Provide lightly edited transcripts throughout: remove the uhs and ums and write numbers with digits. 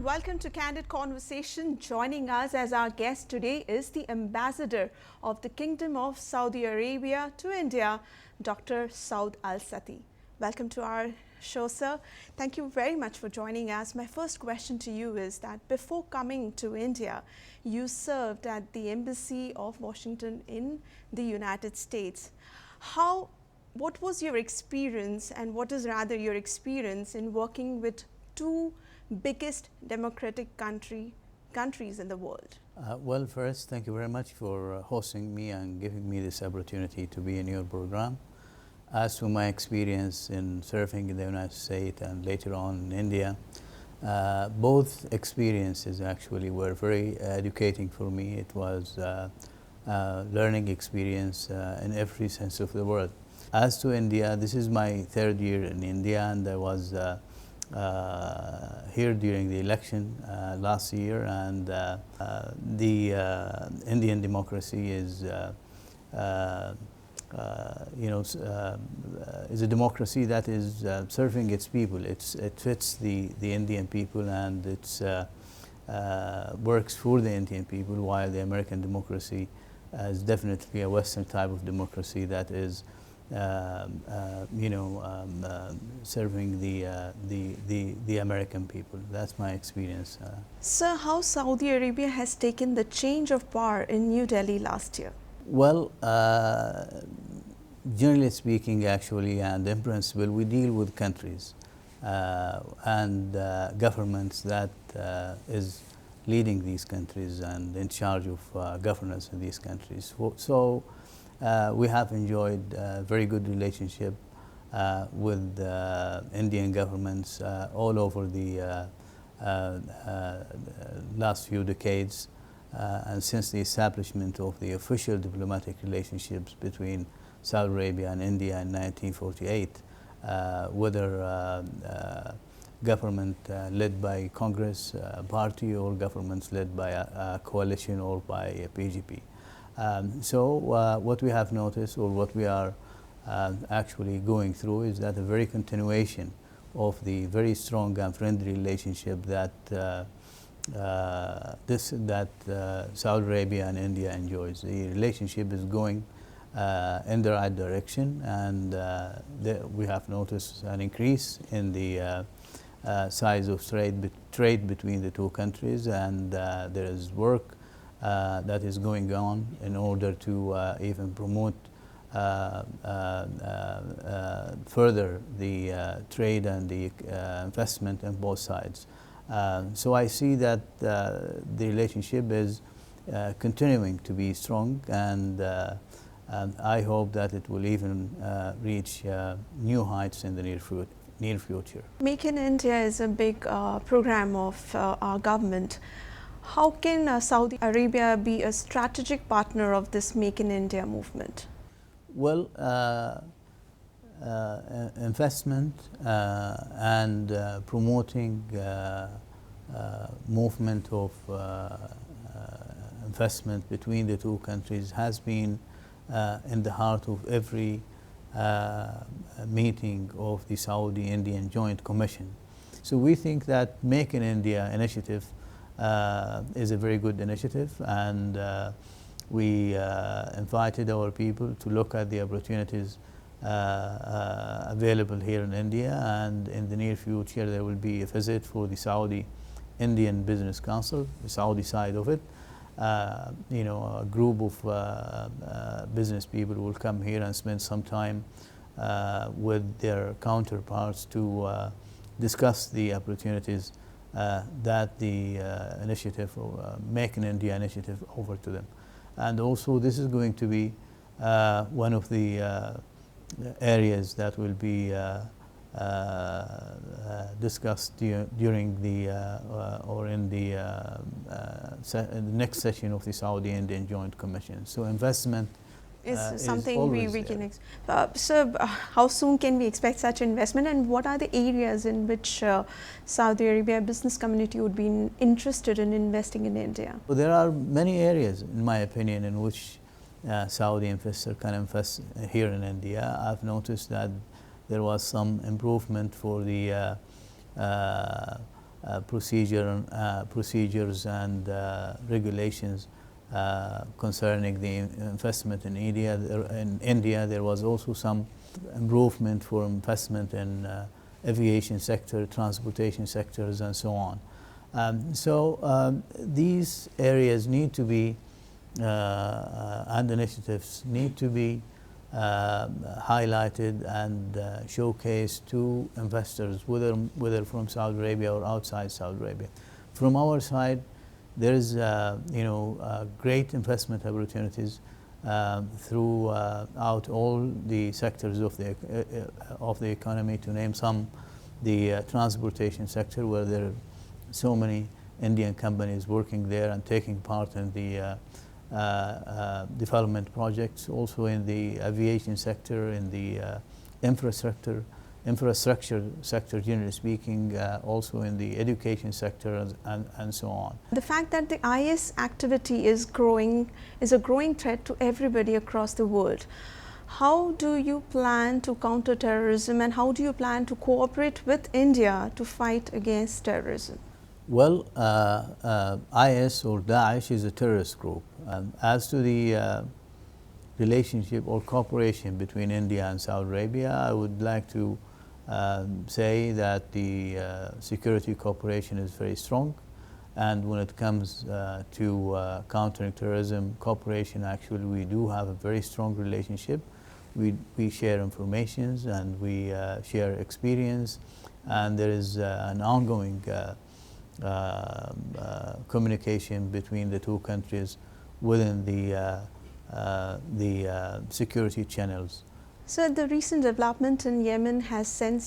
welcome to Candid Conversation. Joining us as our guest today is the Ambassador of the Kingdom of Saudi Arabia to India, Dr. Saud Alsati. Welcome to our show, sir. Thank you very much for joining us. My first question to you is that before coming to India, you served at the Embassy of Washington in the United States. What was your experience, and what is rather your experience in working with two biggest democratic countries in the world? Well, first, thank you very much for hosting me and giving me this opportunity to be in your program. As to my experience in serving in the United States and later on in India, both experiences actually were very educating for me. It was a learning experience in every sense of the word. As to India, this is my third year in India, and I was here during the election last year, and the Indian democracy is is a democracy that is serving its people. It fits the Indian people, and it works for the Indian people, while the American democracy is definitely a Western type of democracy that is serving the American people. That's my experience. Sir, how Saudi Arabia has taken the change of power in New Delhi last year? Well, generally speaking, actually, and in principle, we deal with countries and governments that is leading these countries and in charge of governance in these countries. So we have enjoyed a very good relationship with Indian governments all over the last few decades, and since the establishment of the official diplomatic relationships between Saudi Arabia and India in 1948, whether government led by Congress party or governments led by a coalition or by a PGP. So what we have noticed, or what we are actually going through, is that a very continuation of the very strong and friendly relationship that Saudi Arabia and India enjoys. The relationship is going in the right direction, and we have noticed an increase in the size of trade between the two countries, and there is work that is going on in order to even promote further the trade and the investment on both sides. So I see that the relationship is continuing to be strong, and I hope that it will even reach new heights in the near future. Make in India is a big program of our government. How can Saudi Arabia be a strategic partner of this Make in India movement? Well, investment and promoting movement of investment between the two countries has been in the heart of every meeting of the Saudi-Indian Joint Commission. So we think that Make in India initiative is a very good initiative, and we invited our people to look at the opportunities available here in India, and in the near future there will be a visit for the Saudi-Indian Business Council, the Saudi side of it. A group of business people will come here and spend some time with their counterparts to discuss the opportunities that the initiative, Make in India initiative, offer to them. And also this is going to be one of the areas that will be discussed during the or in the next session of the Saudi-Indian Joint Commission. So investment is something we can expect. So how soon can we expect such investment, and what are the areas in which Saudi Arabia business community would be interested in investing in India? Well, there are many areas, in my opinion, in which Saudi investor can invest here in India. I've noticed that there was some improvement for the procedures and regulations concerning the investment in India. There was also some improvement for investment in aviation sector, transportation sectors, and so on. These areas need to be and initiatives need to be highlighted and showcased to investors, whether from Saudi Arabia or outside Saudi Arabia. From our side, there is great investment opportunities throughout all the sectors of the economy. To name some, the transportation sector, where there are so many Indian companies working there and taking part in the development projects. Also in the aviation sector, in the infrastructure sector, generally speaking, also in the education sector, and so on. The fact that the IS activity is growing is a growing threat to everybody across the world. How do you plan to counter terrorism, and how do you plan to cooperate with India to fight against terrorism? Well, IS or Daesh is a terrorist group. As to the relationship or cooperation between India and Saudi Arabia, I would like to say that the security cooperation is very strong, and when it comes to countering terrorism cooperation, actually we do have a very strong relationship. We share information and we share experience, and there is an ongoing communication between the two countries within the security channels. So the recent development in Yemen has sent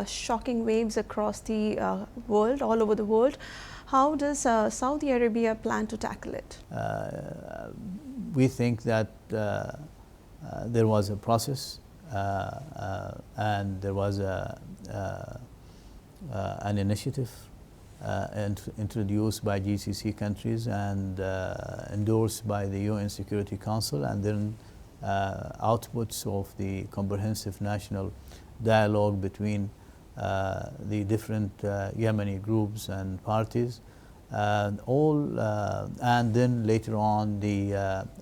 shocking waves across the world, all over the world. How does Saudi Arabia plan to tackle it? We think that there was a process and there was an initiative introduced by GCC countries and endorsed by the UN Security Council, and then outputs of the comprehensive national dialogue between the different Yemeni groups and parties, and then later on the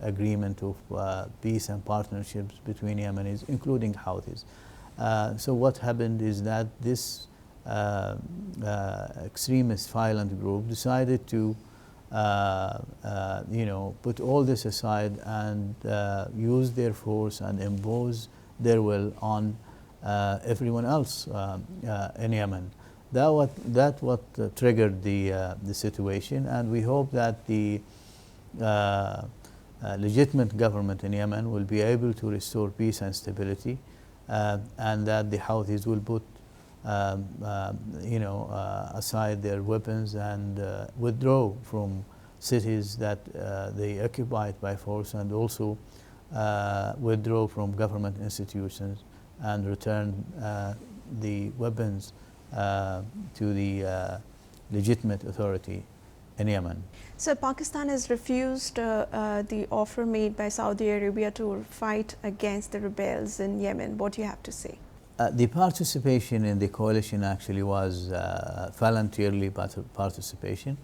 agreement of peace and partnerships between Yemenis, including Houthis. So what happened is that this extremist violent group decided to put all this aside and use their force and impose their will on everyone else in Yemen. That what triggered the situation, and we hope that the legitimate government in Yemen will be able to restore peace and stability, and that the Houthis will put aside their weapons and withdraw from cities that they occupied by force, and also withdraw from government institutions and return the weapons to the legitimate authority in Yemen. So Pakistan has refused the offer made by Saudi Arabia to fight against the rebels in Yemen. What do you have to say? The participation in the coalition actually was voluntarily participation.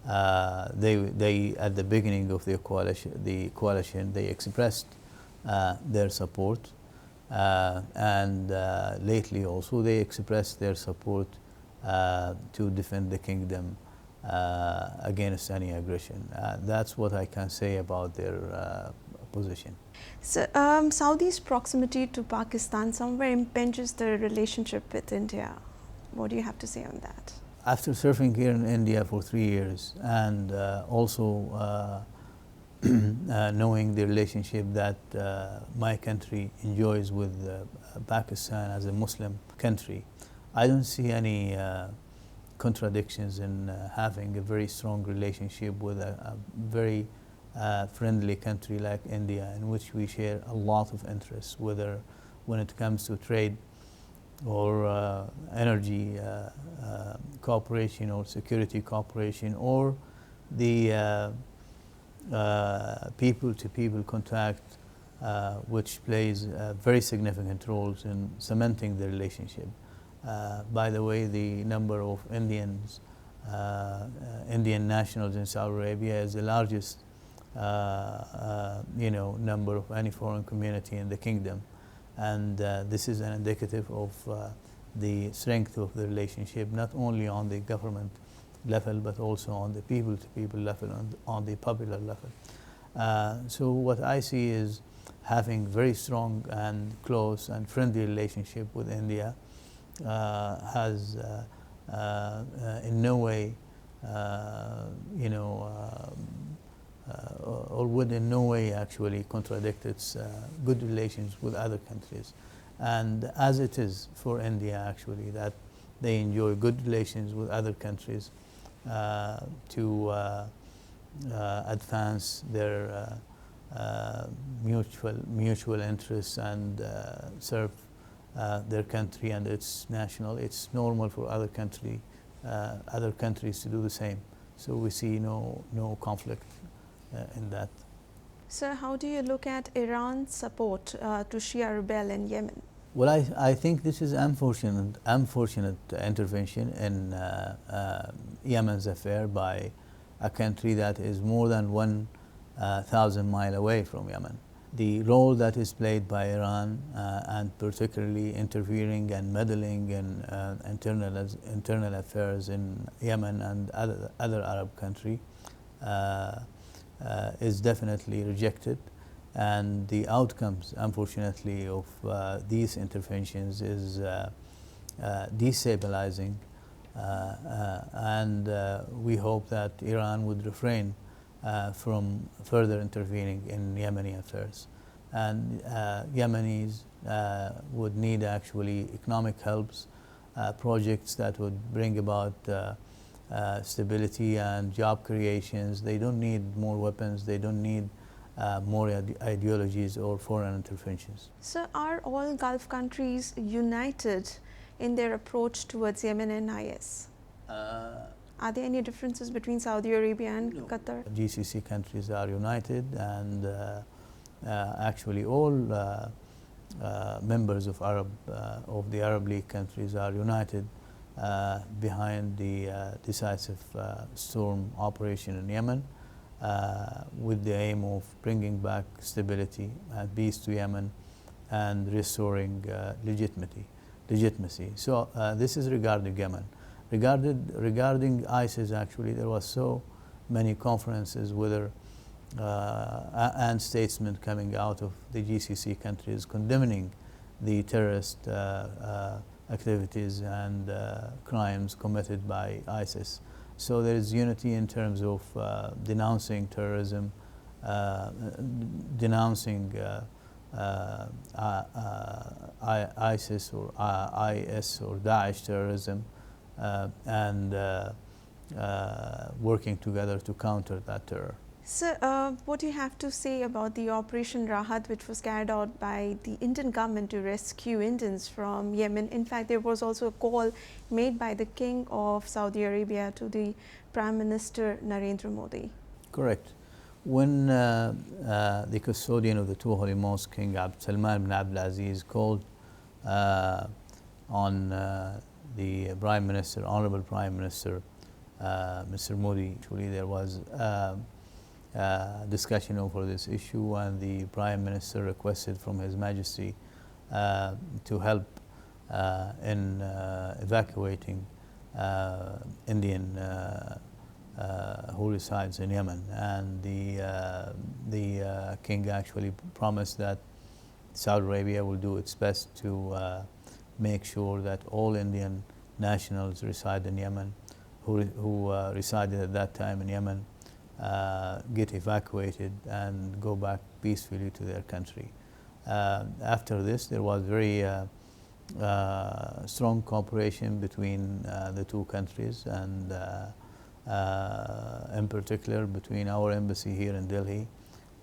They at the beginning of the coalition, they expressed their support, and lately also they expressed their support to defend the kingdom against any aggression. That's what I can say about their position. So, Saudi's proximity to Pakistan somewhere impinges the relationship with India. What do you have to say on that? After surfing here in India for 3 years, and also knowing the relationship that my country enjoys with Pakistan as a Muslim country, I don't see any contradictions in having a very strong relationship with a very friendly country like India, in which we share a lot of interests, whether when it comes to trade or energy cooperation or security cooperation, or the people-to-people contact, which plays very significant roles in cementing the relationship. By the way, the number of Indians Indian nationals in Saudi Arabia is the largest number of any foreign community in the kingdom, and this is an indicative of the strength of the relationship, not only on the government level but also on the people-to-people level and on the popular level. So what I see is having very strong and close and friendly relationship with India has in no way or would in no way actually contradict its good relations with other countries. And as it is for India actually, that they enjoy good relations with other countries to advance their mutual interests and serve their country and its national. It's normal for other countries to do the same. So we see no conflict in that. So how do you look at Iran's support to Shia rebel in Yemen? Well, I think this is unfortunate intervention in Yemen's affair by a country that is more than 1,000 miles away from Yemen. The role that is played by Iran and particularly interfering and meddling in internal affairs in Yemen and other Arab country is definitely rejected, and the outcomes, unfortunately, of these interventions is destabilizing, and we hope that Iran would refrain from further intervening in Yemeni affairs. And Yemenis would need actually economic helps, projects that would bring about stability and job creations. They don't need more weapons. They don't need more ideologies or foreign interventions. So are all Gulf countries united in their approach towards Yemen and IS? Are there any differences between Saudi Arabia and Qatar? GCC countries are united, and actually all members of the Arab League countries are united behind the decisive storm operation in Yemen, with the aim of bringing back stability and peace to Yemen and restoring legitimacy. So this is regarding Yemen. Regarding ISIS, actually, there was so many conferences and statements coming out of the GCC countries condemning the terrorist activities and crimes committed by ISIS. So there is unity in terms of denouncing terrorism, denouncing ISIS or IS or Daesh terrorism, and working together to counter that terror. So, what do you have to say about the Operation Rahad, which was carried out by the Indian government to rescue Indians from Yemen? In fact, there was also a call made by the King of Saudi Arabia to the Prime Minister Narendra Modi. Correct. When the custodian of the two holy mosques, King Salman bin Abdulaziz, called on the Prime Minister, Honorable Prime Minister, Mr. Modi, actually there was discussion over this issue, and the Prime Minister requested from His Majesty to help in evacuating Indian who resides in Yemen. And the King actually promised that Saudi Arabia will do its best to make sure that all Indian nationals reside in Yemen, who resided at that time in Yemen, get evacuated and go back peacefully to their country. After this, there was very strong cooperation between the two countries, and in particular between our embassy here in Delhi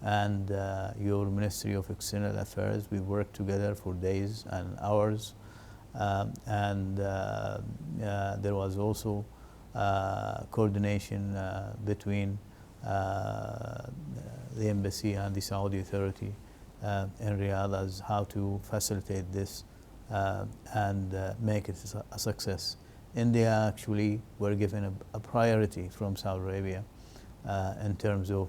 and your Ministry of External Affairs. We worked together for days and hours, and there was also coordination between the embassy and the Saudi authority in Riyadh as how to facilitate this and make it a success. India actually were given a priority from Saudi Arabia in terms of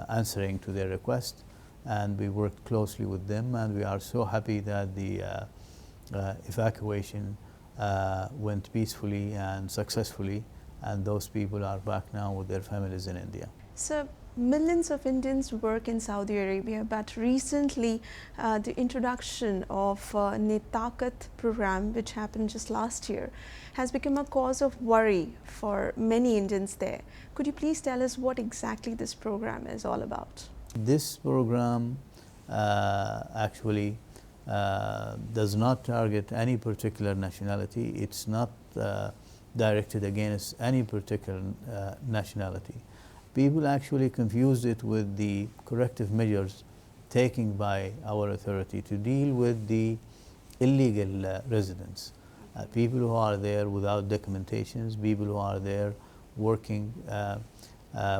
answering to their request, and we worked closely with them, and we are so happy that the evacuation went peacefully and successfully, and those people are back now with their families in India. So millions of Indians work in Saudi Arabia, but recently the introduction of Netiquette Program, which happened just last year, has become a cause of worry for many Indians there. Could you please tell us what exactly this program is all about? This program actually does not target any particular nationality. It's not directed against any particular nationality. People actually confused it with the corrective measures taken by our authority to deal with the illegal residents. People who are there without documentations, people who are there working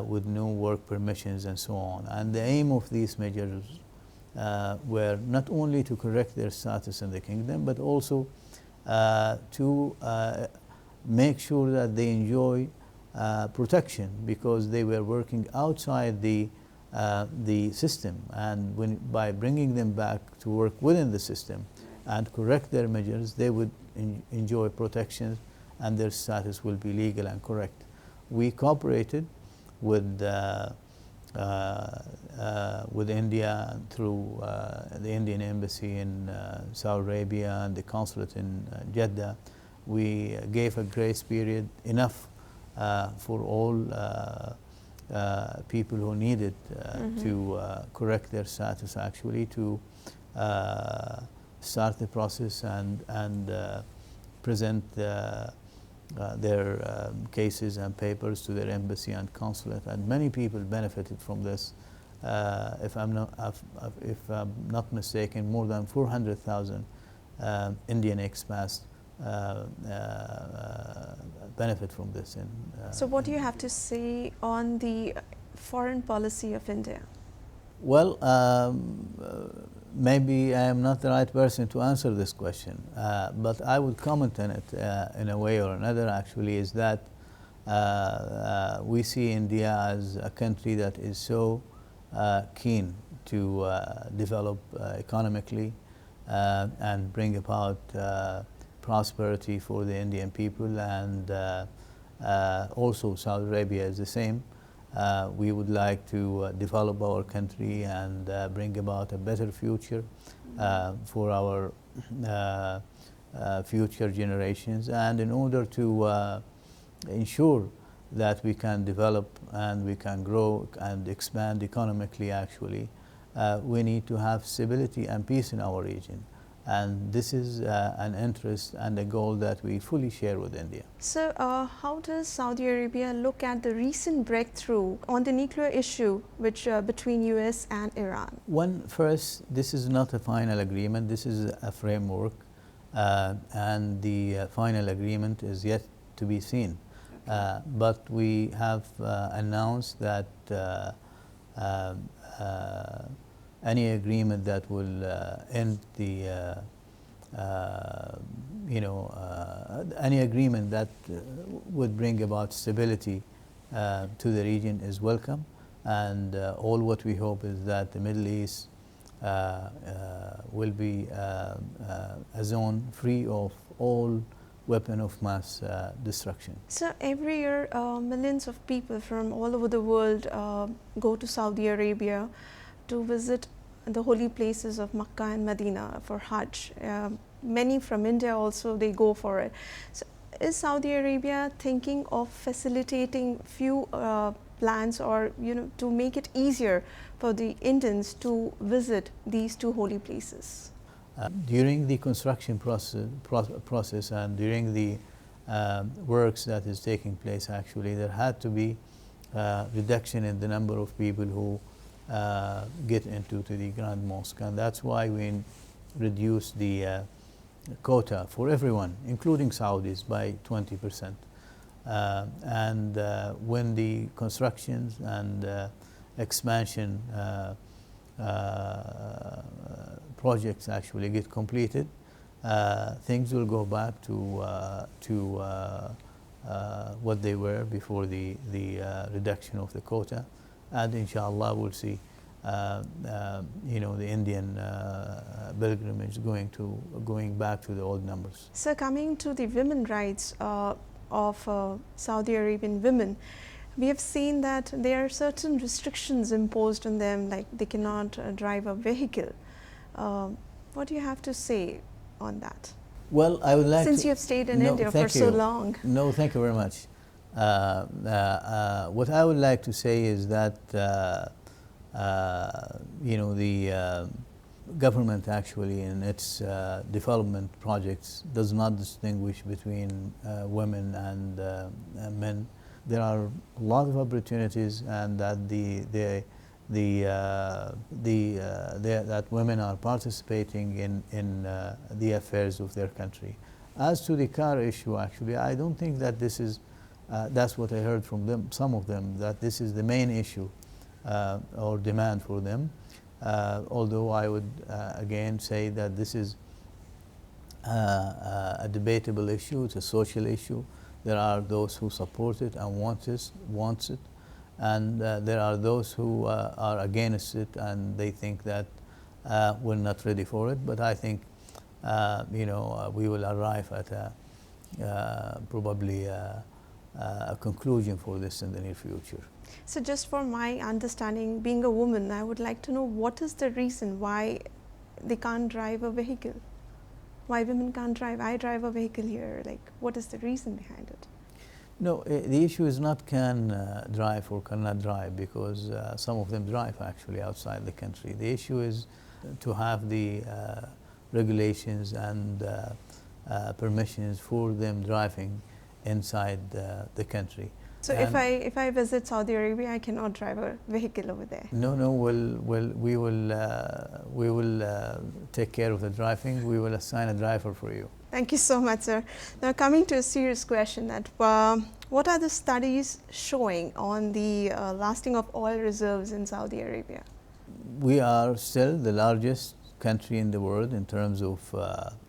with no work permissions and so on. And the aim of these measures were not only to correct their status in the kingdom, but also to make sure that they enjoy protection, because they were working outside the system, and by bringing them back to work within the system and correct their measures, they would enjoy protections and their status will be legal and correct. We cooperated with India through the Indian Embassy in Saudi Arabia and the consulate in Jeddah. We gave a grace period enough for all people who needed to correct their status, actually, to start the process and present their cases and papers to their embassy and consulate. And many people benefited from this. If I'm not mistaken, more than 400,000 Indian expats benefit from this. So what do you have to say on the foreign policy of India? Well, maybe I am not the right person to answer this question, but I would comment on it in a way or another, actually, is that we see India as a country that is so keen to develop economically and bring about prosperity for the Indian people, and also Saudi Arabia is the same. We would like to develop our country and bring about a better future for our future generations. And in order to ensure that we can develop and we can grow and expand economically, actually, we need to have stability and peace in our region. And this is an interest and a goal that we fully share with India. So how does Saudi Arabia look at the recent breakthrough on the nuclear issue which between US and Iran? First, this is not a final agreement. This is a framework, and the final agreement is yet to be seen. But we have announced that any agreement that will end the, any agreement that would bring about stability to the region is welcome. And all what we hope is that the Middle East will be a zone free of all weapon of mass destruction. So every year millions of people from all over the world go to Saudi Arabia to visit the holy places of Makkah and Medina for Hajj. Many from India also, they go for it. So is Saudi Arabia thinking of facilitating few plans or to make it easier for the Indians to visit these two holy places? During the construction process and during the works that is taking place, actually, there had to be reduction in the number of people who get into the Grand Mosque, and that's why we reduced the quota for everyone, including Saudis, by 20%. And when the constructions and expansion projects actually get completed, things will go back to what they were before the reduction of the quota, and inshallah we'll see the Indian pilgrimage going back to the old numbers. So coming to the women rights of Saudi Arabian women, we have seen that there are certain restrictions imposed on them, like they cannot drive a vehicle. What do you have to say on that? Well, I would like since you have stayed in India for so long. No, thank you very much. What I would like to say is that the government actually in its development projects does not distinguish between women and men. There are a lot of opportunities, and that that women are participating in the affairs of their country. As to the car issue, actually, I don't think that this is. That's what I heard from them. Some of them, that this is the main issue or demand for them. Although I would again say that this is a debatable issue. It's a social issue. There are those who support it and wants it, and there are those who are against it, and they think that we're not ready for it. But I think we will arrive at probably a conclusion for this in the near future. So just for my understanding, being a woman, I would like to know what is the reason why they can't drive a vehicle? Why women can't drive? I drive a vehicle here. Like, what is the reason behind it? No, the issue is not can drive or cannot drive, because some of them drive actually outside the country. The issue is to have the regulations and permissions for them driving inside the country. So if I visit Saudi Arabia, I cannot drive a vehicle over there? No, we will take care of the driving. We will assign a driver for you. Thank you so much, sir. Now coming to a serious question, that what are the studies showing on the lasting of oil reserves in Saudi Arabia? We are still the largest country in the world in terms of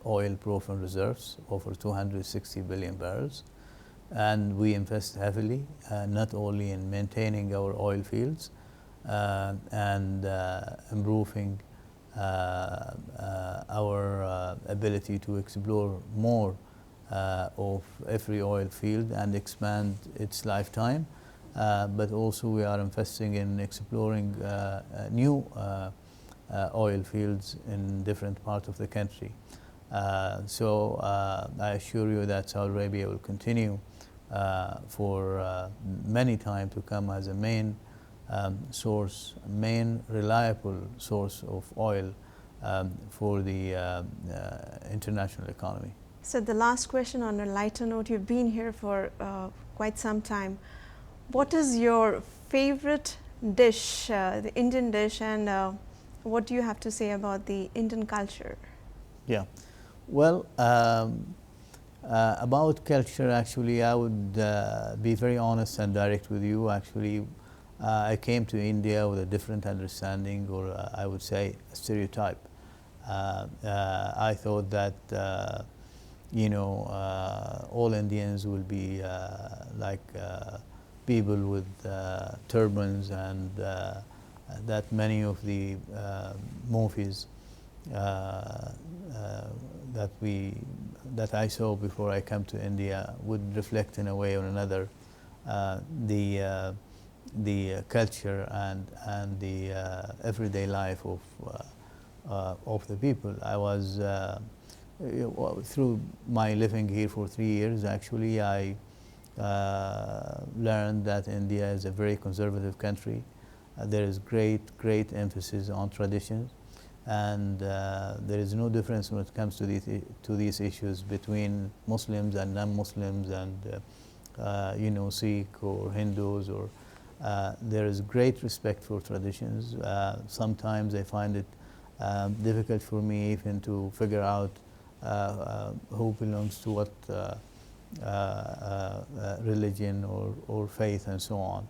oil proven reserves, over 260 billion barrels. And we invest heavily, not only in maintaining our oil fields and improving our ability to explore more of every oil field and expand its lifetime, but also we are investing in exploring new oil fields in different parts of the country. So I assure you that Saudi Arabia will continue for many time to come as a main reliable source of oil for the international economy. So the last question on a lighter note, you've been here for quite some time. What is your favorite dish, the Indian dish, and what do you have to say about the Indian culture? Yeah, well, about culture, actually, I would be very honest and direct with you. Actually, I came to India with a different understanding, or I would say a stereotype. I thought that all Indians will be like people with turbans, and that many of the movies that I saw before I came to India would reflect in a way or another the culture and the everyday life of the people. I was through my living here for 3 years. Actually, I learned that India is a very conservative country. There is great emphasis on traditions. And there is no difference when it comes to these issues between Muslims and non-Muslims, and Sikh or Hindus, or there is great respect for traditions. Sometimes I find it difficult for me even to figure out who belongs to what religion or faith and so on.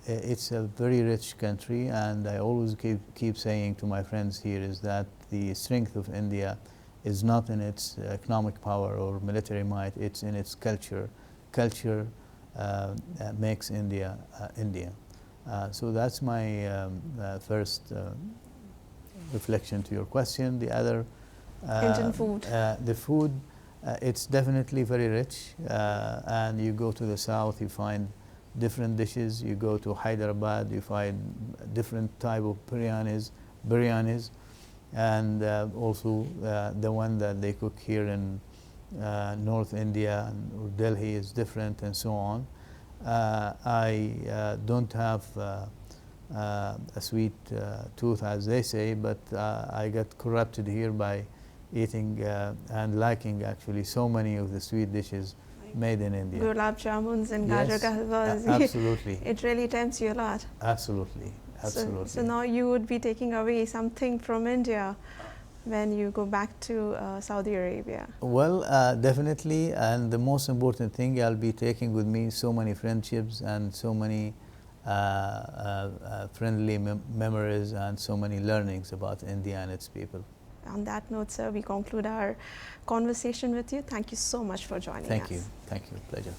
It's a very rich country, and I always keep saying to my friends here is that the strength of India is not in its economic power or military might, it's in its culture. Culture makes India India. So that's my first reflection to your question. The other Indian food. The food, it's definitely very rich, and you go to the south, you find different dishes. You go to Hyderabad, you find different type of biryanis, and also the one that they cook here in North India or Delhi is different, and so on. I don't have a sweet tooth, as they say, but I got corrupted here by eating and liking actually so many of the sweet dishes made in India. Gulab jamuns and gajar ka halwas. Absolutely. It really tempts you a lot. Absolutely, absolutely. So now you would be taking away something from India when you go back to Saudi Arabia. Well, definitely, and the most important thing, I'll be taking with me so many friendships and so many friendly memories and so many learnings about India and its people. On that note, sir, we conclude our conversation with you. Thank you so much for joining us. Thank you. Pleasure.